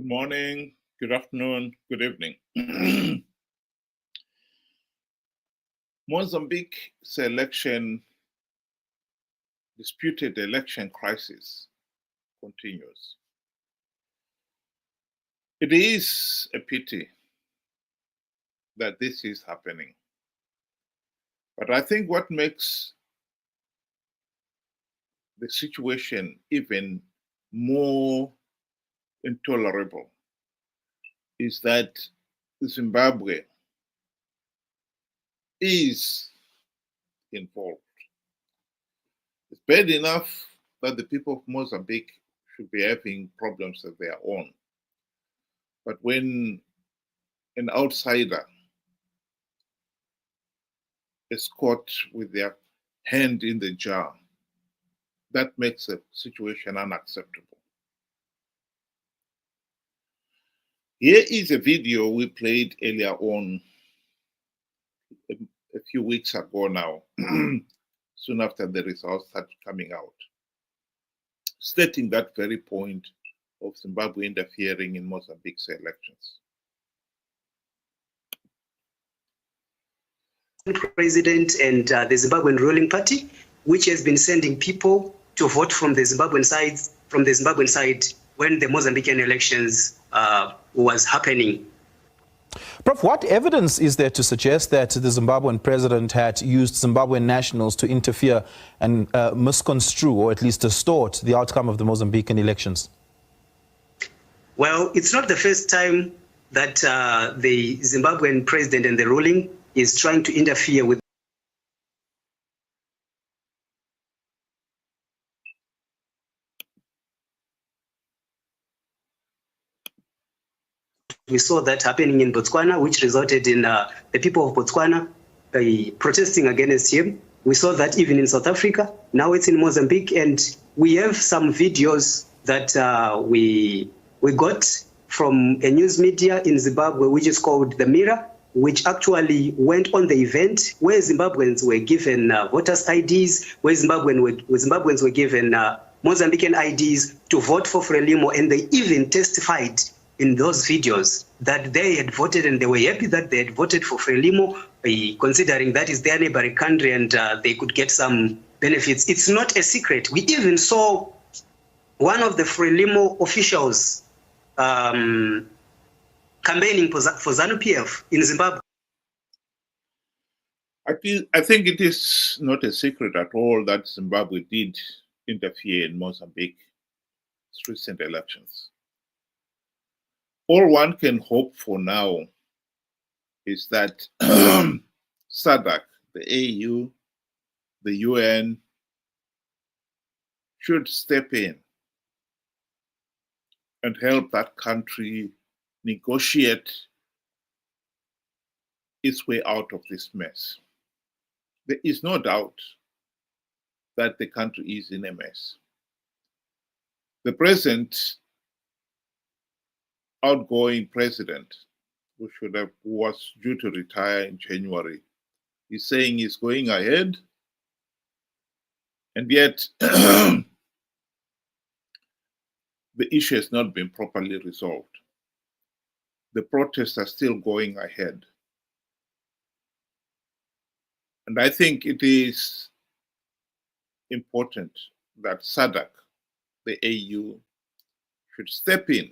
Good morning, good afternoon, good evening. Mozambique's disputed election crisis continues. It is a pity that this is happening. But I think what makes the situation even more intolerable is that Zimbabwe is involved. It's bad enough that the people of Mozambique should be having problems of their own. But when an outsider is caught with their hand in the jar, that makes the situation unacceptable. Here is a video we played earlier on, a few weeks ago now, soon after the results started coming out, stating that very point of Zimbabwe interfering in Mozambique's elections. President and the Zimbabwean ruling party, which has been sending people to vote from the Zimbabwean side when the Mozambican elections was happening. Prof, what evidence is there to suggest that the Zimbabwean president had used Zimbabwean nationals to interfere and misconstrue or at least distort the outcome of the Mozambican elections? Well, it's not the first time that the Zimbabwean president and the ruling is trying to interfere with. We saw that happening in Botswana, which resulted in the people of Botswana protesting against him. We saw that even in South Africa. Now it's in Mozambique, and we have some videos that we got from a news media in Zimbabwe, which is called The Mirror, which actually went on the event where Zimbabweans were given voters' IDs, where Zimbabweans were given Mozambican IDs to vote for Frelimo, and they even testified in those videos that they had voted and they were happy that they had voted for Frelimo, considering that is their neighboring country and they could get some benefits. It's not a secret. We even saw one of the Frelimo officials campaigning for ZANU-PF in Zimbabwe. I think it is not a secret at all that Zimbabwe did interfere in Mozambique's recent elections. All one can hope for now is that SADC, the AU, the UN, should step in and help that country negotiate its way out of this mess. There is no doubt that the country is in a mess. The present outgoing president, who was due to retire in January, is saying he's going ahead, and yet the issue has not been properly resolved. The protests are still going ahead. And I think it is important that SADC, the AU, should step in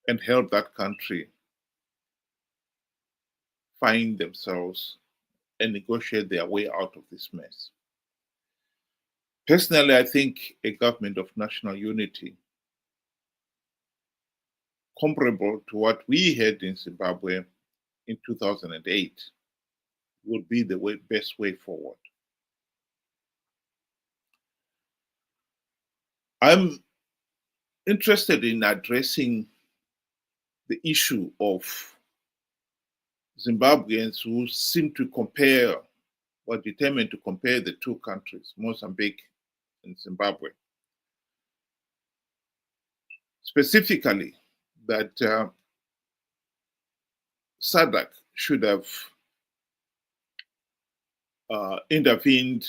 and help that country find themselves and negotiate their way out of this mess. Personally, I think a government of national unity, comparable to what we had in Zimbabwe in 2008, would be the best way forward. I'm interested in addressing the issue of Zimbabweans who seem to compare or determined to compare the two countries, Mozambique and Zimbabwe. Specifically, that SADC should have intervened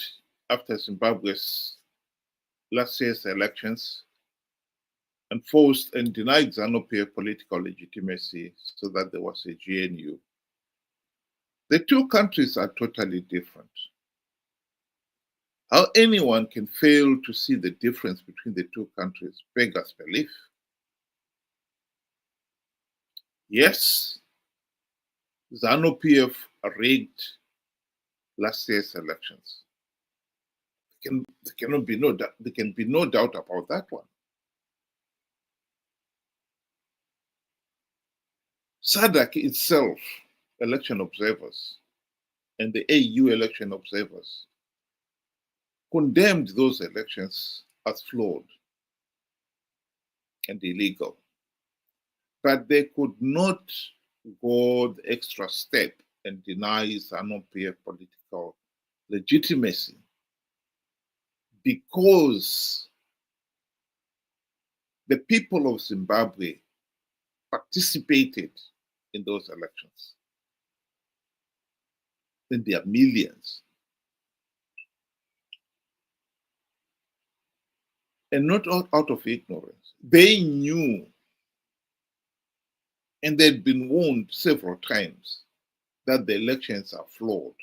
after Zimbabwe's last year's elections and forced and denied ZANU-PF political legitimacy so that there was a GNU. The two countries are totally different. How anyone can fail to see the difference between the two countries beggars belief. Yes, ZANU-PF rigged last year's elections. There can be no doubt about that one. SADC itself, election observers, and the AU election observers condemned those elections as flawed and illegal. But they could not go the extra step and deny ZANU-PF political legitimacy because the people of Zimbabwe participated in those elections. And there are millions. And not out of ignorance. They knew, and they'd been warned several times, that the elections are flawed.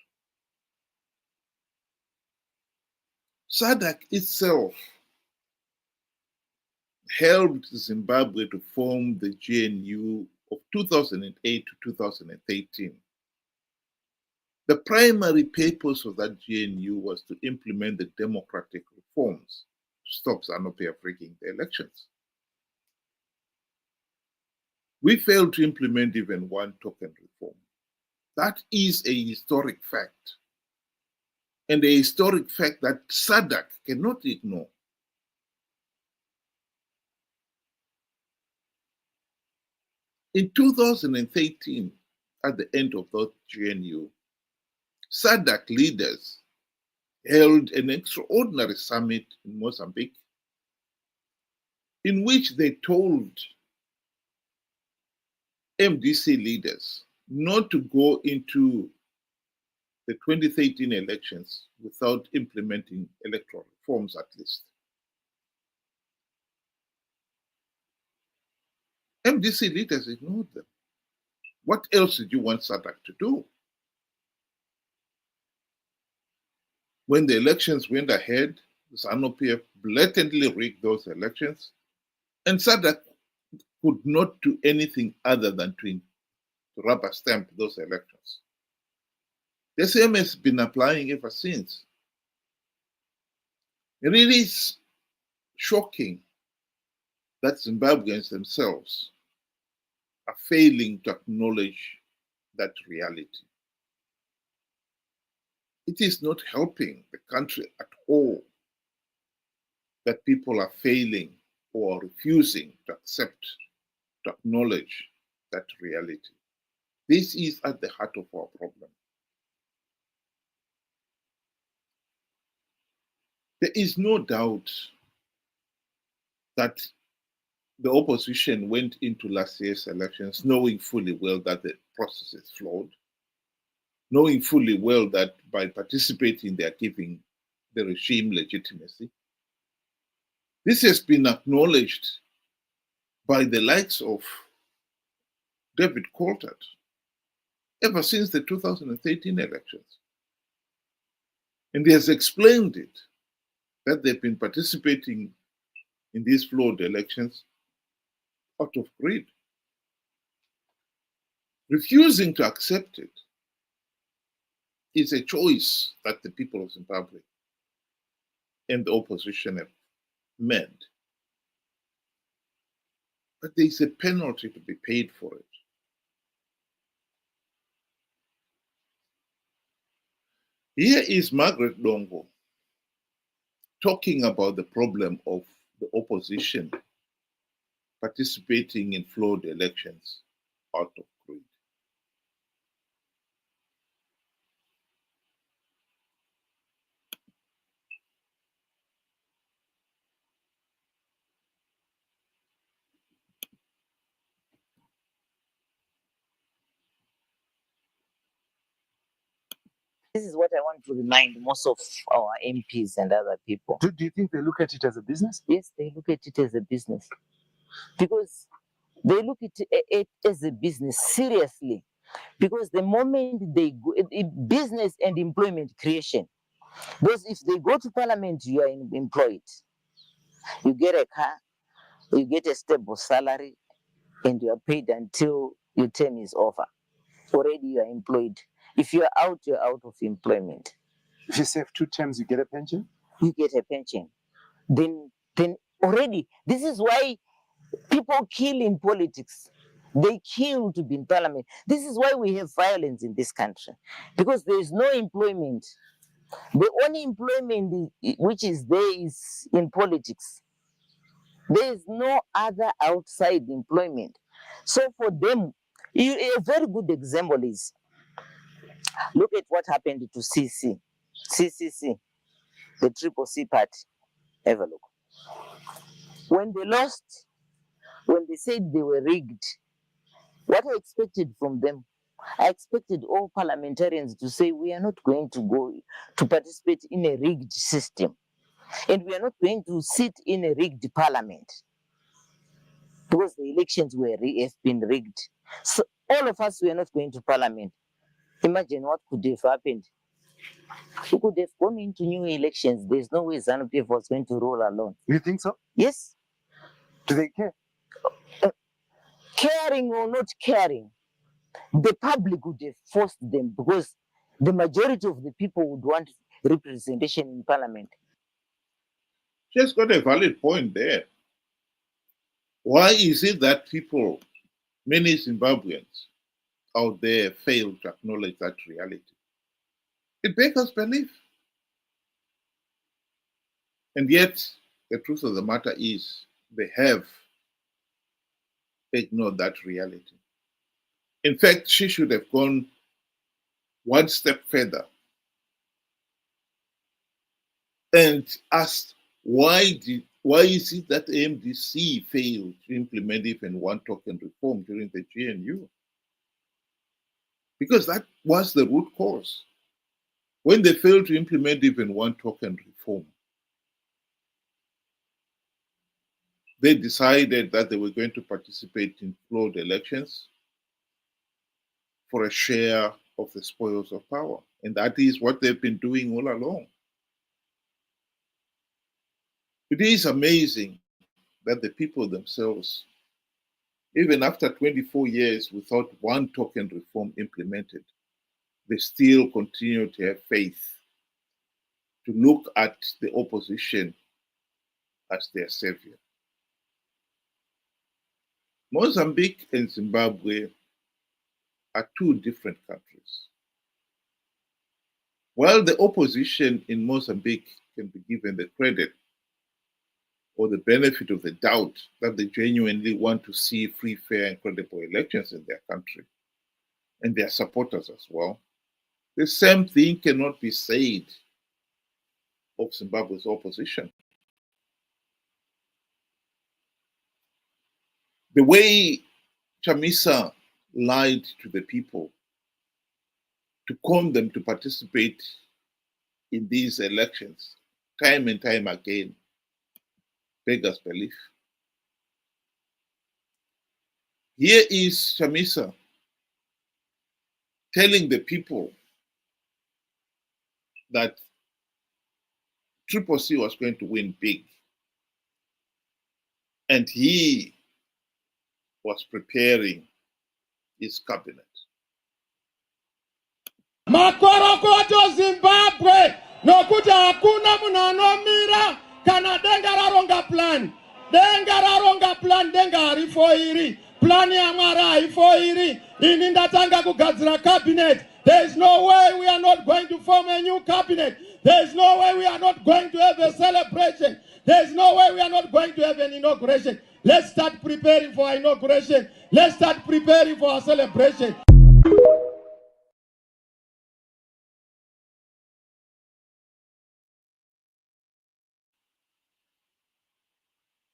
SADC itself helped Zimbabwe to form the GNU of 2008 to 2013. The primary purpose of that GNU was to implement the democratic reforms to stop ZANU-PF rigging the elections. We failed to implement even one token reform. That is a historic fact, and a historic fact that SADC cannot ignore. In 2013, at the end of that GNU, SADC leaders held an extraordinary summit in Mozambique in which they told MDC leaders not to go into the 2013 elections without implementing electoral reforms at least. MDC leaders ignored them. What else did you want SADC to do? When the elections went ahead, ZANU-PF blatantly rigged those elections, and SADC could not do anything other than to rubber stamp those elections. The same has been applying ever since. It is shocking that Zimbabweans themselves are failing to acknowledge that reality. It is not helping the country at all that people are failing or refusing to accept, to acknowledge that reality. This is at the heart of our problem. There is no doubt that the opposition went into last year's elections knowing fully well that the process is flawed, knowing fully well that by participating they are giving the regime legitimacy. This has been acknowledged by the likes of David Coulthard ever since the 2013 elections. And he has explained it, that they've been participating in these flawed elections out of greed. Refusing to accept it is a choice that the people of Zimbabwe and the opposition have made. But there is a penalty to be paid for it. Here is Margaret Dongo talking about the problem of the opposition participating in flawed elections out of greed. This is what I want to remind most of our MPs and other people. Do you think they look at it as a business? Yes, they look at it as a business. because they look at it as a business seriously. Because the moment they go, business and employment creation, because if they go to parliament, you are employed, you get a car, you get a stable salary, and you are paid until your term is over. Already you are employed. If you are out, you're out of employment. If you serve 2 terms, you get a pension? You get a pension. Then already, this is why people kill in politics. They kill to be in parliament. This is why we have violence in this country, because there is no employment. The only employment which is there is in politics. There is no other outside employment. So for them, a very good example is, look at what happened to CCC, the Triple C party. Have a look. When they lost, when they said they were rigged, what I expected from them, I expected all parliamentarians to say, we are not going to go to participate in a rigged system. And we are not going to sit in a rigged parliament, because the elections have been rigged. So all of us were not going to parliament. Imagine what could have happened. We could have gone into new elections. There's no way ZANU-PF was going to rule alone. You think so? Yes. Do they care? Caring or not caring, the public would have forced them, because the majority of the people would want representation in parliament. Just got a valid point there. Why is it that people, many Zimbabweans out there, fail to acknowledge that reality? It beggars belief. And yet, the truth of the matter is, they have ignored that reality. In fact, she should have gone one step further and asked, why is it that AMDC failed to implement even one token reform during the GNU? Because that was the root cause. When they failed to implement even one token reform, they decided that they were going to participate in flawed elections for a share of the spoils of power. And that is what they've been doing all along. It is amazing that the people themselves, even after 24 years without one token reform implemented, they still continue to have faith, to look at the opposition as their savior. Mozambique and Zimbabwe are two different countries. While the opposition in Mozambique can be given the credit or the benefit of the doubt that they genuinely want to see free, fair, and credible elections in their country, and their supporters as well, the same thing cannot be said of Zimbabwe's opposition. The way Chamisa lied to the people to con them to participate in these elections time and time again beggars belief. Here is Chamisa telling the people that Triple C was going to win big, and he was preparing his cabinet. Makorokoto Zimbabwe nokuti hakuna munhu anomira kana denga raronga plan. Denga raronga plan, denga harifo iri. Plan yaMwari haifo iri. Ini ndatanga kugadzira cabinet. There is no way we are not going to form a new cabinet. There is no way we are not going to have a celebration. There is no way we are not going to have an inauguration. Let's start preparing for our inauguration. Let's start preparing for our celebration.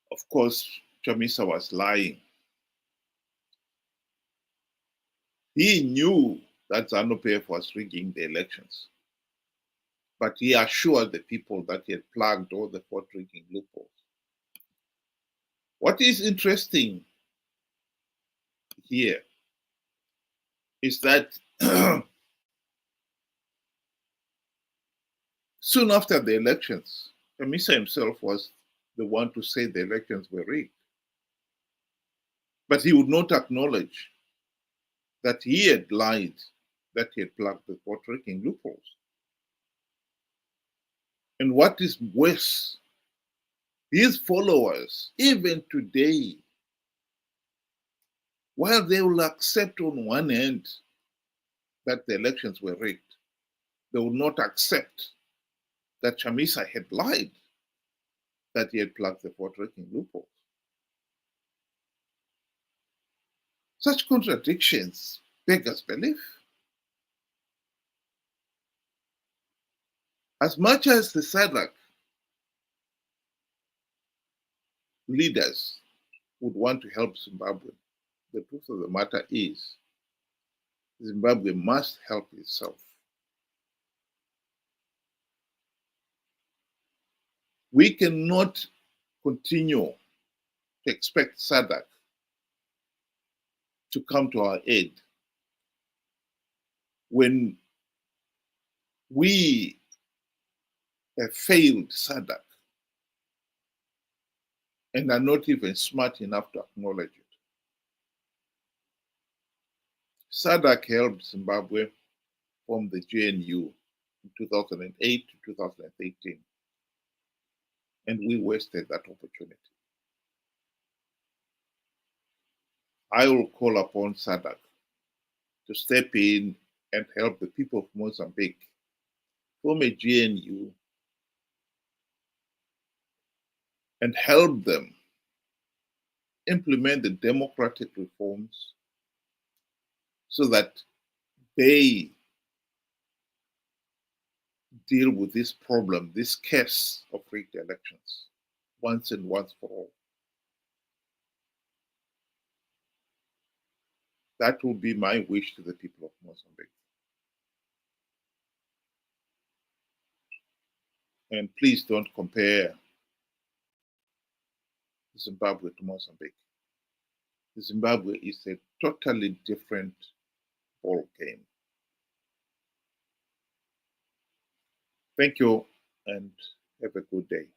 Of course, Chamisa was lying. He knew that ZANU-PF was rigging the elections, but he assured the people that he had plugged all the vote rigging loopholes. What is interesting here is that soon after the elections, Chamisa himself was the one to say the elections were rigged. But he would not acknowledge that he had lied, that he had plugged the vote-rigging loopholes. And what is worse, his followers, even today, while they will accept on one hand that the elections were rigged, they will not accept that Chamisa had lied, that he had plugged the vote-rigging loopholes. Such contradictions beggars belief. As much as the SADC leaders would want to help Zimbabwe, the truth of the matter is Zimbabwe must help itself. We cannot continue to expect SADC to come to our aid when we have failed SADC and are not even smart enough to acknowledge it. SADC helped Zimbabwe form the GNU in 2008 to 2013, and we wasted that opportunity. I will call upon SADC to step in and help the people of Mozambique form a GNU and help them implement the democratic reforms so that they deal with this problem, this case of rigged elections, once and once for all. That will be my wish to the people of Mozambique. And please don't compare Zimbabwe to Mozambique. Zimbabwe is a totally different ball game. Thank you and have a good day.